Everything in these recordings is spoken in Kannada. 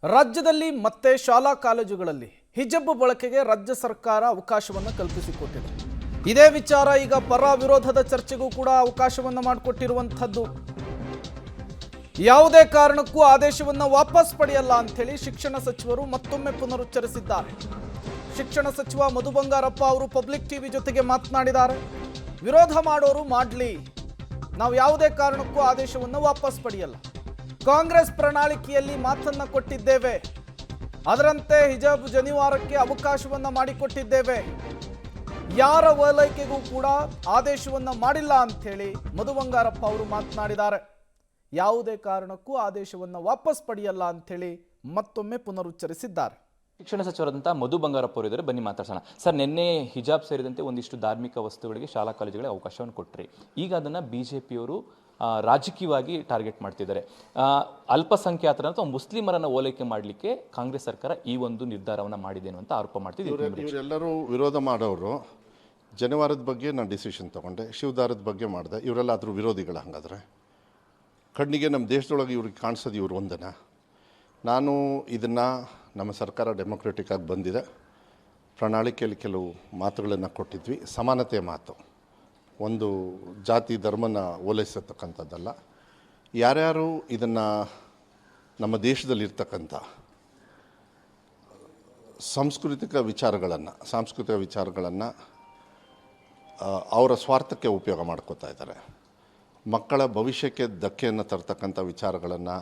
ರಾಜ್ಯದಲ್ಲಿ ಮತ್ತೆ ಶಾಲಾ ಕಾಲೇಜುಗಳಲ್ಲಿ ಹಿಜಬ್ ಬಳಕೆಗೆ ರಾಜ್ಯ ಸರ್ಕಾರ ಅವಕಾಶವನ್ನು ಕಲ್ಪಿಸಿಕೊಟ್ಟಿದೆ. ಇದೇ ವಿಚಾರ ಈಗ ಪರ ವಿರೋಧದ ಚರ್ಚೆಗೂ ಕೂಡ ಅವಕಾಶವನ್ನು ಮಾಡಿಕೊಟ್ಟಿರುವಂಥದ್ದು. ಯಾವುದೇ ಕಾರಣಕ್ಕೂ ಆದೇಶವನ್ನು ವಾಪಸ್ ಪಡೆಯಲ್ಲ ಅಂತ ಹೇಳಿ ಶಿಕ್ಷಣ ಸಚಿವರು ಮತ್ತೊಮ್ಮೆ ಪುನರುಚ್ಚರಿಸಿದ್ದಾರೆ. ಶಿಕ್ಷಣ ಸಚಿವ ಮಧು ಬಂಗಾರಪ್ಪ ಅವರು ಪಬ್ಲಿಕ್ ಟಿವಿ ಜೊತೆಗೆ ಮಾತನಾಡಿದ್ದಾರೆ. ವಿರೋಧ ಮಾಡೋರು ಮಾಡಲಿ, ನಾವು ಯಾವುದೇ ಕಾರಣಕ್ಕೂ ಆದೇಶವನ್ನು ವಾಪಸ್ ಪಡೆಯಲ್ಲ. ಕಾಂಗ್ರೆಸ್ ಪ್ರಣಾಳಿಕೆಯಲ್ಲಿ ಮಾತನ್ನ ಕೊಟ್ಟಿದ್ದೇವೆ, ಅದರಂತೆ ಹಿಜಾಬ್ ಜನಿವಾರಕ್ಕೆ ಅವಕಾಶವನ್ನ ಮಾಡಿಕೊಟ್ಟಿದ್ದೇವೆ. ಯಾರ ಓಲೈಕೆಗೂ ಕೂಡ ಆದೇಶವನ್ನ ಮಾಡಿಲ್ಲ ಅಂತ ಹೇಳಿ ಮಧು ಬಂಗಾರಪ್ಪ ಅವರು ಮಾತನಾಡಿದ್ದಾರೆ. ಯಾವುದೇ ಕಾರಣಕ್ಕೂ ಆದೇಶವನ್ನ ವಾಪಸ್ ಪಡೆಯಲ್ಲ ಅಂತ ಹೇಳಿ ಮತ್ತೊಮ್ಮೆ ಪುನರುಚ್ಚರಿಸಿದ್ದಾರೆ. ಶಿಕ್ಷಣ ಸಚಿವರಾದಂತಹ ಮಧು ಬಂಗಾರಪ್ಪ ಅವರು ಇದ್ದಾರೆ, ಬನ್ನಿ ಮಾತಾಡ್ಸೋಣ. ಸರ್, ನಿನ್ನೆ ಹಿಜಾಬ್ ಸೇರಿದಂತೆ ಒಂದಿಷ್ಟು ಧಾರ್ಮಿಕ ವಸ್ತುಗಳಿಗೆ ಶಾಲಾ ಕಾಲೇಜುಗಳಿಗೆ ಅವಕಾಶವನ್ನು ಕೊಟ್ಟರೆ ಈಗ ಅದನ್ನು ಬಿಜೆಪಿಯವರು ರಾಜಕೀಯವಾಗಿ ಟಾರ್ಗೆಟ್ ಮಾಡ್ತಿದ್ದಾರೆ. ಅಲ್ಪಸಂಖ್ಯಾತರಂತ ಮುಸ್ಲಿಮರನ್ನು ಓಲೈಕೆ ಮಾಡಲಿಕ್ಕೆ ಕಾಂಗ್ರೆಸ್ ಸರ್ಕಾರ ಈ ಒಂದು ನಿರ್ಧಾರವನ್ನು ಮಾಡಿದೆ ಅಂತ ಆರೋಪ ಮಾಡ್ತಿದ್ದೀವಿ. ಇವರೆಲ್ಲರೂ ವಿರೋಧ ಮಾಡೋರು. ಜನಿವಾರದ ಬಗ್ಗೆ ನಾನು ಡಿಸಿಷನ್ ತೊಗೊಂಡೆ, ಶಿವದಾರದ ಬಗ್ಗೆ ಮಾಡಿದೆ. ಇವರೆಲ್ಲ ಆದರೂ ವಿರೋಧಿಗಳು. ಹಾಗಾದರೆ ಕಣ್ಣಿಗೆ ನಮ್ಮ ದೇಶದೊಳಗೆ ಇವ್ರಿಗೆ ಕಾಣಿಸೋದು ಇವರು ಒಂದನ. ನಾನು ಇದನ್ನು ನಮ್ಮ ಸರ್ಕಾರ ಡೆಮೊಕ್ರೆಟಿಕ್ ಆಗಿ ಬಂದಿದೆ. ಪ್ರಣಾಳಿಕೆಯಲ್ಲಿ ಕೆಲವು ಮಾತುಗಳನ್ನು ಕೊಟ್ಟಿದ್ವಿ. ಸಮಾನತೆಯ ಮಾತು, ಒಂದು ಜಾತಿ ಧರ್ಮನ ಓಲೈಸತಕ್ಕಂಥದ್ದಲ್ಲ. ಯಾರ್ಯಾರು ಇದನ್ನು ನಮ್ಮ ದೇಶದಲ್ಲಿರ್ತಕ್ಕಂಥ ಸಾಂಸ್ಕೃತಿಕ ವಿಚಾರಗಳನ್ನು ಅವರ ಸ್ವಾರ್ಥಕ್ಕೆ ಉಪಯೋಗ ಮಾಡ್ಕೋತಾ ಇದ್ದಾರೆ, ಮಕ್ಕಳ ಭವಿಷ್ಯಕ್ಕೆ ಧಕ್ಕೆಯನ್ನು ತರ್ತಕ್ಕಂಥ ವಿಚಾರಗಳನ್ನು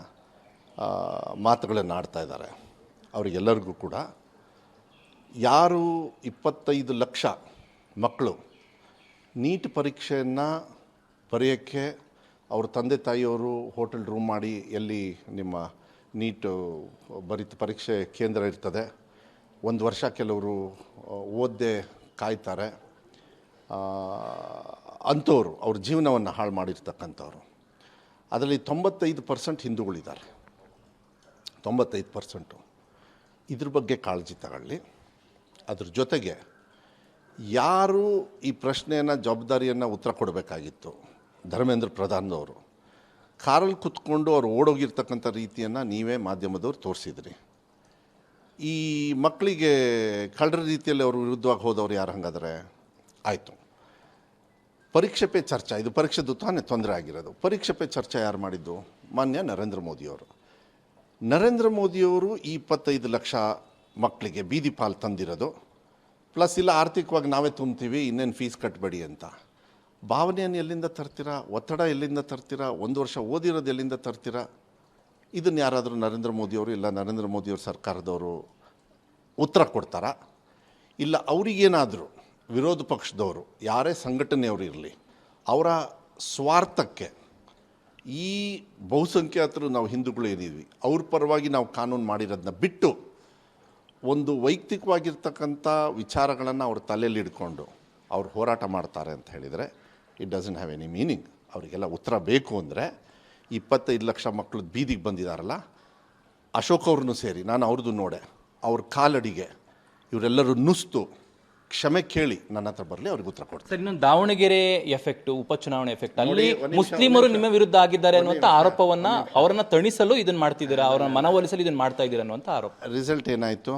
ಮಾತುಗಳನ್ನು ಆಡ್ತಾ ಇದ್ದಾರೆ, ಅವರಿಗೆಲ್ಲರಿಗೂ ಕೂಡ ಯಾರು 25 ಲಕ್ಷ ಮಕ್ಕಳು ನೀಟ್ ಪರೀಕ್ಷೆಯನ್ನು ಬರೆಯೋಕ್ಕೆ ಅವ್ರ ತಂದೆ ತಾಯಿಯವರು ಹೋಟೆಲ್ ರೂಮ್ ಮಾಡಿ ಎಲ್ಲಿ ನಿಮ್ಮ ನೀಟು ಪರೀಕ್ಷೆ ಕೇಂದ್ರ ಇರ್ತದೆ, ಒಂದು ವರ್ಷ ಕೆಲವರು ಓದದೆ ಕಾಯ್ತಾರೆ, ಅಂಥವ್ರು ಅವ್ರ ಜೀವನವನ್ನು ಹಾಳು ಮಾಡಿರ್ತಕ್ಕಂಥವ್ರು. ಅದರಲ್ಲಿ 95% ಹಿಂದೂಗಳಿದ್ದಾರೆ. 95% ಇದ್ರ ಬಗ್ಗೆ ಕಾಳಜಿ ತಗೊಳ್ಳಿ. ಅದ್ರ ಜೊತೆಗೆ ಯಾರು ಈ ಪ್ರಶ್ನೆಯನ್ನು ಜವಾಬ್ದಾರಿಯನ್ನು ಉತ್ತರ ಕೊಡಬೇಕಾಗಿತ್ತು, ಧರ್ಮೇಂದ್ರ ಪ್ರಧಾನದವರು ಕಾರಲ್ಲಿ ಕುತ್ಕೊಂಡು ಅವ್ರು ಓಡೋಗಿರ್ತಕ್ಕಂಥ ರೀತಿಯನ್ನು ನೀವೇ ಮಾಧ್ಯಮದವ್ರು ತೋರಿಸಿದ್ರಿ. ಈ ಮಕ್ಕಳಿಗೆ ಕಳ್ಳರ ರೀತಿಯಲ್ಲಿ ಅವರು ವಿರುದ್ಧವಾಗಿ ಹೋದವ್ರು ಯಾರು? ಹಂಗಾದರೆ ಆಯಿತು. ಪರೀಕ್ಷೆ ಪೇ ಚರ್ಚಾ, ಇದು ಪರೀಕ್ಷೆದು ತಾನೇ ತೊಂದರೆ ಆಗಿರೋದು. ಪರೀಕ್ಷೆ ಪೇ ಚರ್ಚಾ ಯಾರು ಮಾಡಿದ್ದು? ಮಾನ್ಯ ನರೇಂದ್ರ ಮೋದಿಯವರು. ನರೇಂದ್ರ ಮೋದಿಯವರು ಈ 25 ಲಕ್ಷ ಮಕ್ಕಳಿಗೆ ಬೀದಿ ಪಾಲು ತಂದಿರೋದು, ಪ್ಲಸ್ ಇಲ್ಲ ಆರ್ಥಿಕವಾಗಿ ನಾವೇ ತುಂಬ್ತೀವಿ, ಇನ್ನೇನು ಫೀಸ್ ಕಟ್ಟಬೇಡಿ ಅಂತ. ಭಾವನೆಯನ್ನು ಎಲ್ಲಿಂದ ತರ್ತೀರಾ? ಒತ್ತಡ ಎಲ್ಲಿಂದ ತರ್ತೀರಾ? ಒಂದು ವರ್ಷ ಓದಿರೋದು ಎಲ್ಲಿಂದ ತರ್ತೀರಾ? ಇದನ್ನು ಯಾರಾದರೂ ನರೇಂದ್ರ ಮೋದಿಯವರು ಇಲ್ಲ ನರೇಂದ್ರ ಮೋದಿಯವ್ರ ಸರ್ಕಾರದವರು ಉತ್ತರ ಕೊಡ್ತಾರಾ? ಇಲ್ಲ ಅವರಿಗೇನಾದರೂ ವಿರೋಧ ಪಕ್ಷದವರು ಯಾರೇ ಸಂಘಟನೆಯವರು ಇರಲಿ, ಅವರ ಸ್ವಾರ್ಥಕ್ಕೆ ಈ ಬಹುಸಂಖ್ಯಾತರು ನಾವು ಹಿಂದೂಗಳು ಏನಿದ್ವಿ ಅವ್ರ ಪರವಾಗಿ ನಾವು ಕಾನೂನು ಮಾಡಿರೋದನ್ನ ಬಿಟ್ಟು ಒಂದು ವೈಯಕ್ತಿಕವಾಗಿರ್ತಕ್ಕಂಥ ವಿಚಾರಗಳನ್ನು ಅವ್ರ ತಲೆಯಲ್ಲಿ ಇಟ್ಕೊಂಡು ಅವ್ರು ಹೋರಾಟ ಮಾಡ್ತಾರೆ ಅಂತ ಹೇಳಿದರೆ it doesn't have any meaning. ಅವರಿಗೆಲ್ಲ ಉತ್ತರ ಬೇಕು ಅಂದರೆ 25 ಲಕ್ಷ ಮಕ್ಕಳು ಬೀದಿಗೆ ಬಂದಿದ್ದಾರಲ್ಲ, ಅಶೋಕ್ ಅವ್ರನ್ನೂ ಸೇರಿ ನಾನು ಅವ್ರದ್ದು ನೋಡೆ, ಅವ್ರ ಕಾಲಡಿಗೆ ಇವರೆಲ್ಲರೂ ನುಸ್ತು ಕ್ಷಮೆ ಕೇಳಿ ನನ್ನ ಹತ್ರ ಬರಲಿ, ಅವ್ರಿಗೆ ಉತ್ತರ ಕೊಡ್ತಾರೆ. ಸರ್, ಇನ್ನೊಂದು ದಾವಣಗೆರೆ ಎಫೆಕ್ಟ್, ಉಪಚುನಾವಣೆ ಎಫೆಕ್ಟ್, ಅಲ್ಲಿ ಮುಸ್ಲಿಮರು ನಿಮ್ಮ ವಿರುದ್ಧ ಆಗಿದ್ದಾರೆ ಅನ್ನುವಂಥ ಆರೋಪವನ್ನು ಅವರನ್ನ ತಣಿಸಲು ಇದನ್ನು ಮಾಡ್ತಿದ್ದೀರಾ, ಅವರನ್ನ ಮನವೊಲಿಸಲು ಇದನ್ನು ಮಾಡ್ತಾ ಇದ್ದೀರಾ ಅನ್ನುವಂಥ ಆರೋಪ. ರಿಸಲ್ಟ್ ಏನಾಯಿತು?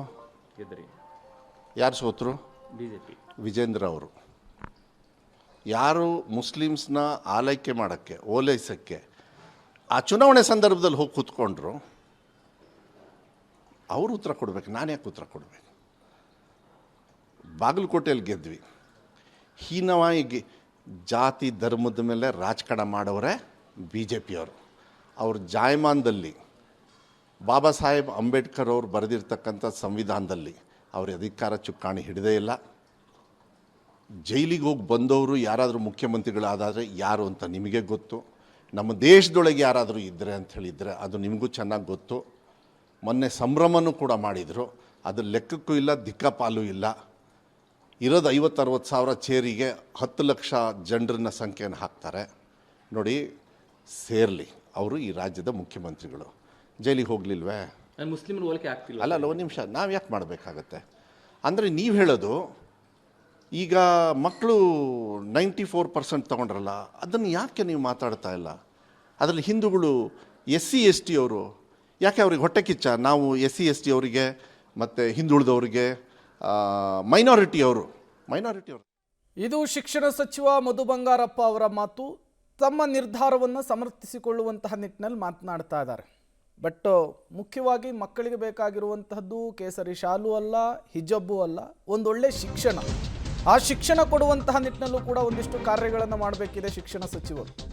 ಯಾರು ಸೋತರು? ಬಿಜೆಪಿ. ವಿಜೇಂದ್ರ ಅವರು. ಯಾರು ಮುಸ್ಲಿಮ್ಸ್ನ ಆಲೈಕೆ ಮಾಡೋಕ್ಕೆ, ಓಲೈಸೋಕ್ಕೆ ಆ ಚುನಾವಣೆ ಸಂದರ್ಭದಲ್ಲಿ ಹೋಗಿ ಕೂತ್ಕೊಂಡ್ರು, ಅವರು ಉತ್ತರ ಕೊಡಬೇಕು. ನಾನು ಯಾಕೆ ಉತ್ತರ ಕೊಡಬೇಕು? ಬಾಗಲಕೋಟೆಯಲ್ಲಿ ಗೆದ್ವಿ. ಹೀನವಾಗಿ ಜಾತಿ ಧರ್ಮದ ಮೇಲೆ ರಾಜಕಾರಣ ಮಾಡೋರೆ ಬಿ ಜೆ ಪಿಯವರು. ಅವ್ರ ಜಾಯಮಾನದಲ್ಲಿ ಬಾಬಾ ಸಾಹೇಬ್ ಅಂಬೇಡ್ಕರ್ ಅವರು ಬರೆದಿರ್ತಕ್ಕಂಥ ಸಂವಿಧಾನದಲ್ಲಿ ಅವ್ರ ಅಧಿಕಾರ ಚುಕ್ಕಾಣಿ ಹಿಡಿದೇ ಇಲ್ಲ. ಜೈಲಿಗೆ ಹೋಗಿ ಬಂದವರು ಯಾರಾದರೂ ಮುಖ್ಯಮಂತ್ರಿಗಳಾದರೆ ಯಾರು ಅಂತ ನಿಮಗೆ ಗೊತ್ತು. ನಮ್ಮ ದೇಶದೊಳಗೆ ಯಾರಾದರೂ ಇದ್ದರೆ ಅಂತ ಹೇಳಿದರೆ ಅದು ನಿಮಗೂ ಚೆನ್ನಾಗಿ ಗೊತ್ತು. ಮೊನ್ನೆ ಸಂಭ್ರಮನೂ ಕೂಡ ಮಾಡಿದರು, ಅದು ಲೆಕ್ಕಕ್ಕೂ ಇಲ್ಲ, ದಿಕ್ಕಾಪಾಲು ಇಲ್ಲ. ಇರೋದು 50-60 ಸಾವಿರ ಚೇರಿಗೆ 10 ಲಕ್ಷ ಜನರನ್ನ ಸಂಖ್ಯೆಯನ್ನು ಹಾಕ್ತಾರೆ. ನೋಡಿ, ಸೇರಲಿ, ಅವರು ಈ ರಾಜ್ಯದ ಮುಖ್ಯಮಂತ್ರಿಗಳು. ಜೈಲಿಗೆ ಹೋಗಲಿಲ್ವೇ? ಮುಸ್ಲಿಮರು ಹೋಲಿಕೆ ಆಗ್ತಿಲ್ಲ. ಅಲ್ಲ, ಒಂದು ನಿಮಿಷ, ನಾವು ಯಾಕೆ ಮಾಡಬೇಕಾಗತ್ತೆ? ಅಂದರೆ ನೀವು ಹೇಳೋದು ಈಗ ಮಕ್ಕಳು 94% ತೊಗೊಂಡ್ರಲ್ಲ, ಅದನ್ನು ಯಾಕೆ ನೀವು ಮಾತಾಡ್ತಾ ಇಲ್ಲ? ಅದರಲ್ಲಿ ಹಿಂದೂಗಳು SC ST ಅವರು ಯಾಕೆ ಅವ್ರಿಗೆ ಹೊಟ್ಟೆ ಕಿಚ್ಚ? ನಾವು SC ST ಅವರಿಗೆ ಮತ್ತು ಹಿಂದುಳಿದವರಿಗೆ ಮೈನಾರಿಟಿಯವರು. ಇದು ಶಿಕ್ಷಣ ಸಚಿವ ಮಧು ಬಂಗಾರಪ್ಪ ಅವರ ಮಾತು. ತಮ್ಮ ನಿರ್ಧಾರವನ್ನು ಸಮರ್ಥಿಸಿಕೊಳ್ಳುವಂತಹ ನಿಟ್ಟಿನಲ್ಲಿ ಮಾತನಾಡ್ತಾ ಇದ್ದಾರೆ. ಬಟ್ ಮುಖ್ಯವಾಗಿ ಮಕ್ಕಳಿಗೆ ಬೇಕಾಗಿರುವಂತಹದ್ದು ಕೇಸರಿ ಶಾಲು ಅಲ್ಲ, ಹಿಜಬ್ಬು ಅಲ್ಲ, ಒಂದೊಳ್ಳೆ ಶಿಕ್ಷಣ. ಆ ಶಿಕ್ಷಣ ಕೊಡುವಂತಹ ನಿಟ್ಟಿನಲ್ಲೂ ಕೂಡ ಒಂದಿಷ್ಟು ಕಾರ್ಯಗಳನ್ನು ಮಾಡಬೇಕಿದೆ ಶಿಕ್ಷಣ ಸಚಿವರು.